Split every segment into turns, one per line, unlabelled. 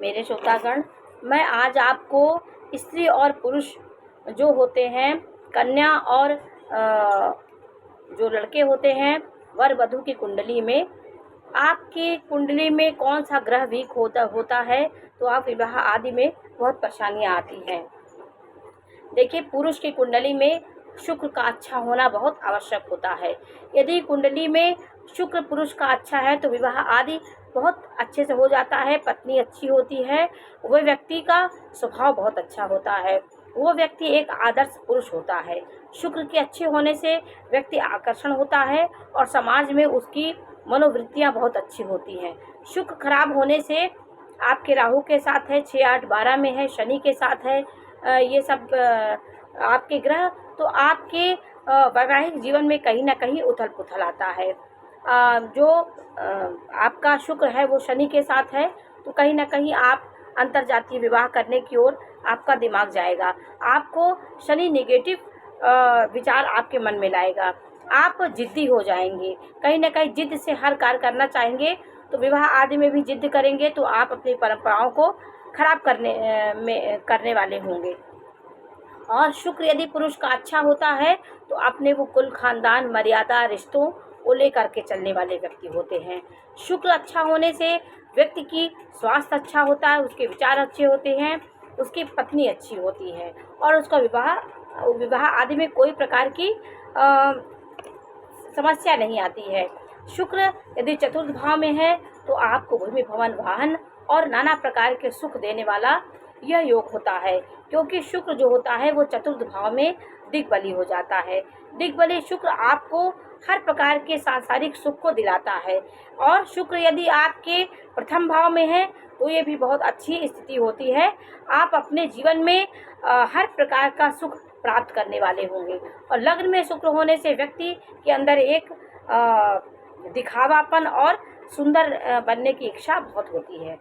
मेरे श्रोतागण, मैं आज आपको स्त्री और पुरुष जो होते हैं, कन्या और जो लड़के होते हैं, वर वधू की कुंडली में आपकी कुंडली में कौन सा ग्रह वीक होता है तो आप विवाह आदि में बहुत परेशानियां आती हैं। देखिए, पुरुष की कुंडली में शुक्र का अच्छा होना बहुत आवश्यक होता है। यदि कुंडली में शुक्र पुरुष का अच्छा है तो विवाह आदि बहुत अच्छे से हो जाता है, पत्नी अच्छी होती है, वह व्यक्ति का स्वभाव बहुत अच्छा होता है, वो व्यक्ति एक आदर्श पुरुष होता है। शुक्र के अच्छे होने से व्यक्ति आकर्षण होता है और समाज में उसकी मनोवृत्तियाँ बहुत अच्छी होती हैं। शुक्र खराब होने से आपके राहु के साथ है, 6, 8, 12 में है, शनि के साथ है, ये सब आपके ग्रह, तो आपके वैवाहिक जीवन में कहीं ना कहीं उथल पुथल आता है। जो आपका शुक्र है वो शनि के साथ है, तो कहीं ना कहीं आप अंतर्जातीय विवाह करने की ओर आपका दिमाग जाएगा। आपको शनि नेगेटिव विचार आपके मन में लाएगा, आप जिद्दी हो जाएंगे, कहीं ना कहीं जिद से हर कार्य करना चाहेंगे, तो विवाह आदि में भी जिद करेंगे तो आप अपनी परंपराओं को खराब करने वाले होंगे। और शुक्र यदि पुरुष का अच्छा होता है तो अपने वो कुल, खानदान, मर्यादा, रिश्तों को लेकर के चलने वाले व्यक्ति होते हैं। शुक्र अच्छा होने से व्यक्ति की स्वास्थ्य अच्छा होता है, उसके विचार अच्छे होते हैं, उसकी पत्नी अच्छी होती है और उसका विवाह आदि में कोई प्रकार की समस्या नहीं आती है। शुक्र यदि चतुर्थ भाव में है तो आपको भूमि, भवन, वाहन और नाना प्रकार के सुख देने वाला यह योग होता है, क्योंकि शुक्र जो होता है वो चतुर्थ भाव में दिग्बली हो जाता है। दिग्बली शुक्र आपको हर प्रकार के सांसारिक सुख को दिलाता है। और शुक्र यदि आपके प्रथम भाव में है तो ये भी बहुत अच्छी स्थिति होती है। आप अपने जीवन में हर प्रकार का सुख प्राप्त करने वाले होंगे। और लग्न में शुक्र होने से व्यक्ति के अंदर एक दिखावापन और सुंदर बनने की इच्छा बहुत होती है।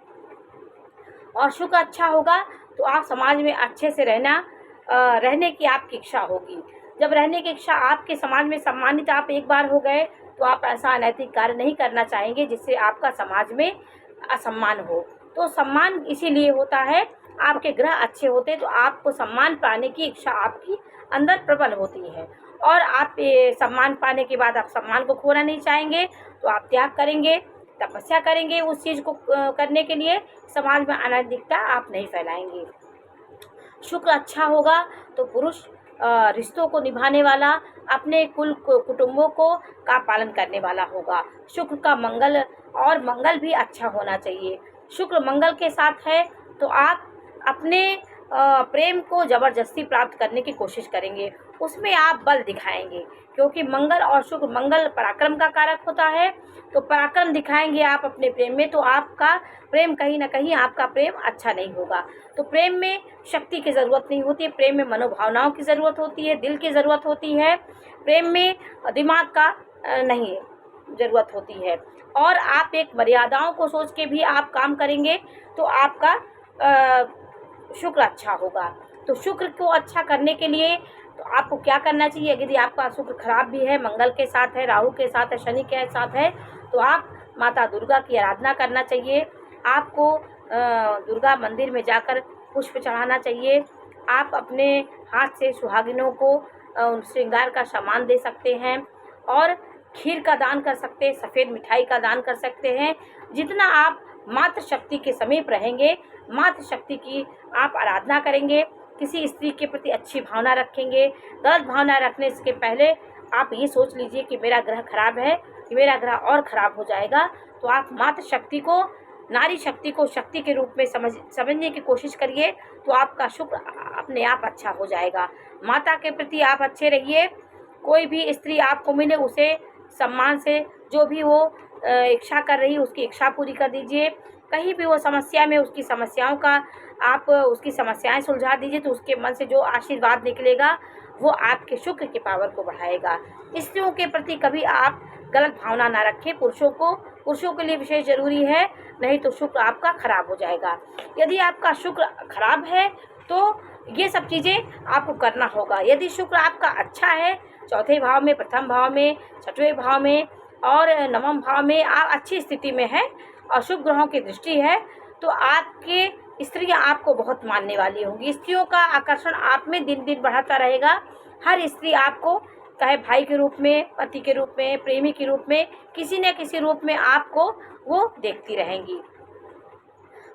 और शुक्र अच्छा होगा तो आप समाज में अच्छे से रहने की आपकी इच्छा होगी। जब रहने की इच्छा आपके समाज में सम्मानित आप एक बार हो गए तो आप ऐसा अनैतिक कार्य नहीं करना चाहेंगे जिससे आपका समाज में असम्मान हो। तो सम्मान इसीलिए होता है, आपके ग्रह अच्छे होते तो आपको सम्मान पाने की इच्छा आपकी अंदर प्रबल होती है। और आप सम्मान पाने के बाद आप सम्मान को खोना नहीं चाहेंगे तो आप त्याग करेंगे, तपस्या करेंगे उस चीज़ को करने के लिए। समाज में अनैतिकता आप नहीं फैलाएंगे। शुक्र अच्छा होगा तो पुरुष रिश्तों को निभाने वाला, अपने कुल कुटुंबों का पालन करने वाला होगा। शुक्र का मंगल भी अच्छा होना चाहिए। शुक्र मंगल के साथ है तो आप अपने प्रेम को जबरदस्ती प्राप्त करने की कोशिश करेंगे, उसमें आप बल दिखाएंगे, क्योंकि मंगल पराक्रम का कारक होता है। तो पराक्रम दिखाएंगे आप अपने प्रेम में तो आपका प्रेम कहीं ना कहीं आपका प्रेम अच्छा नहीं होगा। तो प्रेम में शक्ति की ज़रूरत नहीं होती है, प्रेम में मनोभावनाओं की ज़रूरत होती है, दिल की ज़रूरत होती है। प्रेम में दिमाग का नहीं ज़रूरत होती है। और आप एक मर्यादाओं को सोच के भी आप काम करेंगे तो आपका शुक्र अच्छा होगा। तो शुक्र को अच्छा करने के लिए तो आपको क्या करना चाहिए? यदि आपका शुक्र खराब भी है, मंगल के साथ है, राहु के साथ है, शनि के साथ है, तो आप माता दुर्गा की आराधना करना चाहिए। आपको दुर्गा मंदिर में जाकर पुष्प चढ़ाना चाहिए। आप अपने हाथ से सुहागिनों को श्रृंगार का सामान दे सकते हैं और खीर का दान कर सकते हैं, सफ़ेद मिठाई का दान कर सकते हैं। जितना आप मातृ शक्ति के समीप रहेंगे, मातृ शक्ति की आप आराधना करेंगे, किसी स्त्री के प्रति अच्छी भावना रखेंगे। गलत भावना रखने से पहले आप ये सोच लीजिए कि मेरा ग्रह खराब है, कि मेरा ग्रह और ख़राब हो जाएगा। तो आप मातृ शक्ति को, नारी शक्ति को शक्ति के रूप में समझने की कोशिश करिए, तो आपका शुक्र अपने आप अच्छा हो जाएगा। माता के प्रति आप अच्छे रहिए। कोई भी स्त्री आपको मिले उसे सम्मान से, जो भी वो इच्छा कर रही उसकी इच्छा पूरी कर दीजिए। कहीं भी वो समस्या में उसकी समस्याओं का आप उसकी समस्याएं सुलझा दीजिए, तो उसके मन से जो आशीर्वाद निकलेगा वो आपके शुक्र के पावर को बढ़ाएगा। स्त्रियों के प्रति कभी आप गलत भावना ना रखें। पुरुषों के लिए विशेष जरूरी है, नहीं तो शुक्र आपका खराब हो जाएगा। यदि आपका शुक्र खराब है तो ये सब चीज़ें आपको करना होगा। यदि शुक्र आपका अच्छा है, चौथे भाव में, प्रथम भाव में, छठवें भाव में और नवम भाव में आप अच्छी स्थिति में हैं और शुभ ग्रहों की दृष्टि है, तो आपके स्त्रियां आपको बहुत मानने वाली होंगी। स्त्रियों का आकर्षण आप में दिन दिन बढ़ाता रहेगा। हर स्त्री आपको चाहे भाई के रूप में, पति के रूप में, प्रेमी के रूप में, किसी न किसी रूप में आपको वो देखती रहेंगी।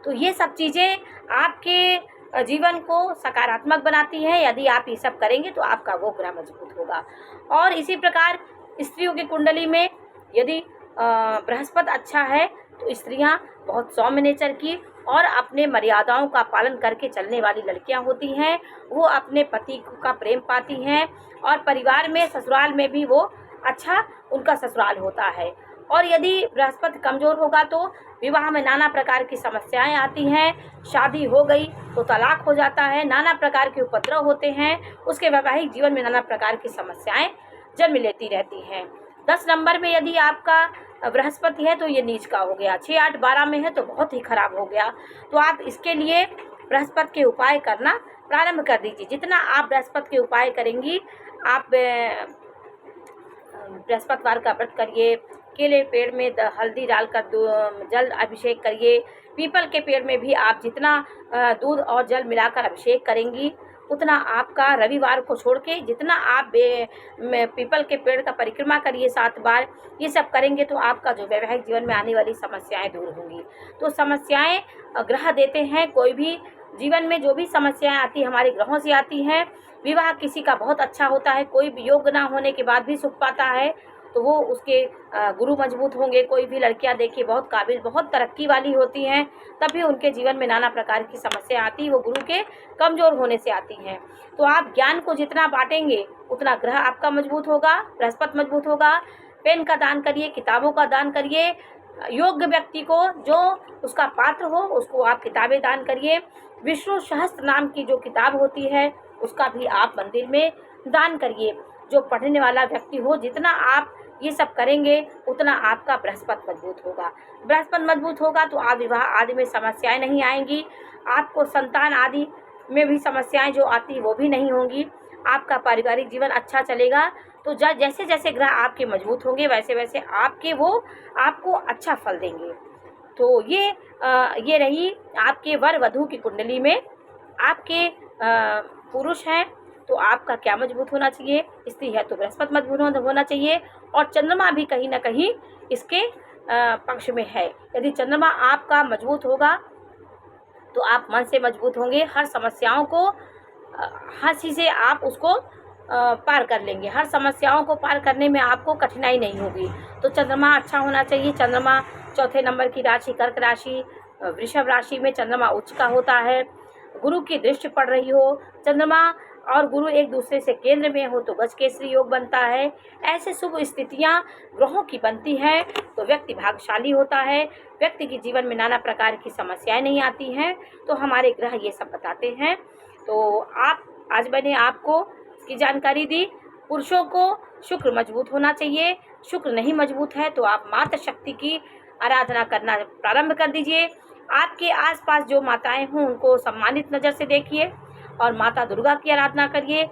तो ये सब चीज़ें आपके जीवन को सकारात्मक बनाती हैं। यदि आप ये सब करेंगे तो आपका वो ग्रह मजबूत होगा। और इसी प्रकार स्त्रियों की कुंडली में यदि बृहस्पति अच्छा है तो स्त्रियां बहुत सौम्य नेचर की और अपने मर्यादाओं का पालन करके चलने वाली लड़कियां होती हैं। वो अपने पति का प्रेम पाती हैं और परिवार में, ससुराल में भी वो अच्छा उनका ससुराल होता है। और यदि बृहस्पति कमज़ोर होगा तो विवाह में नाना प्रकार की समस्याएं आती हैं। शादी हो गई तो तलाक हो जाता है, नाना प्रकार के उपद्रव होते हैं, उसके वैवाहिक जीवन में नाना प्रकार की समस्याएं जन्म लेती रहती हैं। 10 नंबर में यदि आपका बृहस्पति है तो ये नीच का हो गया। 6, 8, 12 में है तो बहुत ही खराब हो गया। तो आप इसके लिए बृहस्पति के उपाय करना प्रारंभ कर दीजिए। जितना आप बृहस्पति के उपाय करेंगी, आप बृहस्पतिवार का व्रत करिए, केले पेड़ में हल्दी डालकर जल अभिषेक करिए। पीपल के पेड़ में भी आप जितना दूध और जल मिलाकर अभिषेक करेंगी, उतना आपका रविवार को छोड़ के जितना आप पीपल के पेड़ का परिक्रमा करिए 7 बार, ये सब करेंगे तो आपका जो वैवाहिक जीवन में आने वाली समस्याएं दूर होंगी। तो समस्याएं ग्रह देते हैं। कोई भी जीवन में जो भी समस्याएं आती है हमारे ग्रहों से आती हैं। विवाह किसी का बहुत अच्छा होता है, कोई भी योग्य ना होने के बाद भी सुख पाता है, तो वो उसके गुरु मजबूत होंगे। कोई भी लड़कियां देखिए बहुत काबिल, बहुत तरक्की वाली होती हैं, तब भी उनके जीवन में नाना प्रकार की समस्या आती है, वो गुरु के कमज़ोर होने से आती हैं। तो आप ज्ञान को जितना बांटेंगे उतना ग्रह आपका मजबूत होगा, बृहस्पति मजबूत होगा। पेन का दान करिए, किताबों का दान करिए। योग्य व्यक्ति को, जो उसका पात्र हो, उसको आप किताबें दान करिए। विष्णु सहस्त्र नाम की जो किताब होती है उसका भी आप मंदिर में दान करिए। जो पढ़ने वाला व्यक्ति हो, जितना आप ये सब करेंगे उतना आपका बृहस्पति मजबूत होगा। बृहस्पति मजबूत होगा तो आप विवाह आदि में समस्याएं नहीं आएंगी। आपको संतान आदि में भी समस्याएं जो आती वो भी नहीं होंगी। आपका पारिवारिक जीवन अच्छा चलेगा। तो जैसे जैसे ग्रह आपके मजबूत होंगे वैसे वैसे आपको अच्छा फल देंगे। तो ये रही आपके वर वधू की कुंडली में। आपके पुरुष हैं तो आपका क्या मजबूत होना चाहिए, स्त्री है तो बृहस्पति मजबूत होना चाहिए। और चंद्रमा भी कहीं ना कहीं इसके पक्ष में है। यदि चंद्रमा आपका मजबूत होगा तो आप मन से मजबूत होंगे। हर समस्याओं को हंसी से आप उसको पार कर लेंगे। हर समस्याओं को पार करने में आपको कठिनाई नहीं होगी। तो चंद्रमा अच्छा होना चाहिए। चंद्रमा 4थे नंबर की राशि कर्क राशि, वृषभ राशि में चंद्रमा उच्च का होता है। गुरु की दृष्टि पड़ रही हो, चंद्रमा और गुरु एक दूसरे से केंद्र में हो तो गजकेसरी योग बनता है। ऐसे शुभ स्थितियां ग्रहों की बनती हैं तो व्यक्ति भाग्यशाली होता है। व्यक्ति के जीवन में नाना प्रकार की समस्याएं नहीं आती हैं। तो हमारे ग्रह ये सब बताते हैं। तो आज मैंने आपको इसकी जानकारी दी। पुरुषों को शुक्र मजबूत होना चाहिए। शुक्र नहीं मजबूत है तो आप माता शक्ति की आराधना करना प्रारंभ कर दीजिए। आपके आसपास जो माताएं हों उनको सम्मानित नज़र से देखिए और माता दुर्गा की आराधना करिए।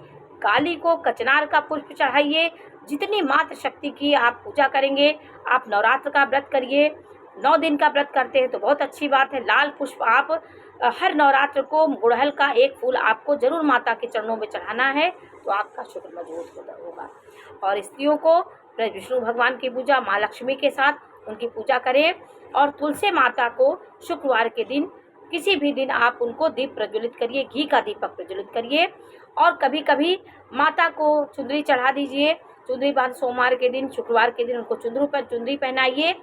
काली को कचनार का पुष्प चढ़ाइए। जितनी माता शक्ति की आप पूजा करेंगे, आप नवरात्र का व्रत करिए। 9 दिन का व्रत करते हैं तो बहुत अच्छी बात है। लाल पुष्प आप हर नवरात्र को, गुड़हल का एक फूल आपको जरूर माता के चरणों में चढ़ाना है तो आपका शुक्र मजबूत होगा। और स्त्रियों को विष्णु भगवान की पूजा माँ लक्ष्मी के साथ उनकी पूजा करें। और तुलसी माता को शुक्रवार के दिन, किसी भी दिन आप उनको दीप प्रज्वलित करिए, घी का दीपक प्रज्वलित करिए। और कभी कभी माता को चुंदरी चढ़ा दीजिए। चुंदरी बांध सोमवार के दिन, शुक्रवार के दिन उनको चुंदरी पहनाइए।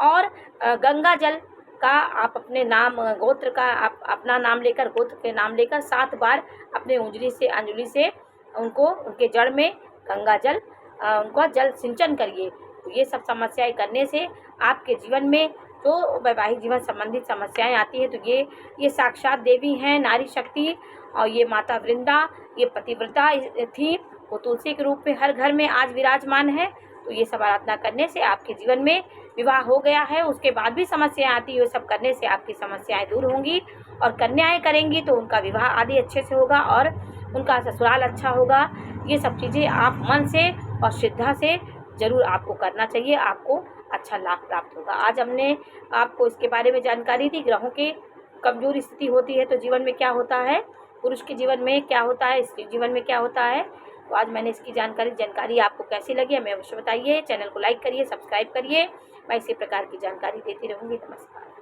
और गंगा जल का आप अपने नाम, गोत्र का आप अपना नाम लेकर, गोत्र के नाम लेकर 7 बार अपने अंजलि से उनको, उनके जड़ में गंगा जल, उनका जल सिंचन करिए। तो ये सब समस्याएं करने से आपके जीवन में जो वैवाहिक जीवन संबंधित समस्याएं आती हैं तो ये साक्षात देवी हैं, नारी शक्ति। और ये माता वृंदा, ये पतिव्रता थी, वो तुलसी के रूप में हर घर में आज विराजमान है। तो ये सब आराधना करने से आपके जीवन में विवाह हो गया है, उसके बाद भी समस्याएं आती है, वो सब करने से आपकी समस्याएं दूर होंगी। और कन्याएं करेंगी तो उनका विवाह आदि अच्छे से होगा और उनका ससुराल अच्छा होगा। ये सब चीज़ें आप मन से और श्रद्धा से ज़रूर आपको करना चाहिए, आपको अच्छा लाभ प्राप्त होगा। आज हमने आपको इसके बारे में जानकारी दी, ग्रहों के कमजोर स्थिति होती है तो जीवन में क्या होता है, पुरुष के जीवन में क्या होता है, स्त्री जीवन में क्या होता है। तो आज मैंने इसकी जानकारी आपको कैसी लगी हमें अवश्य बताइए। चैनल को लाइक करिए, सब्सक्राइब करिए। मैं इसी प्रकार की जानकारी देती रहूँगी। नमस्कार।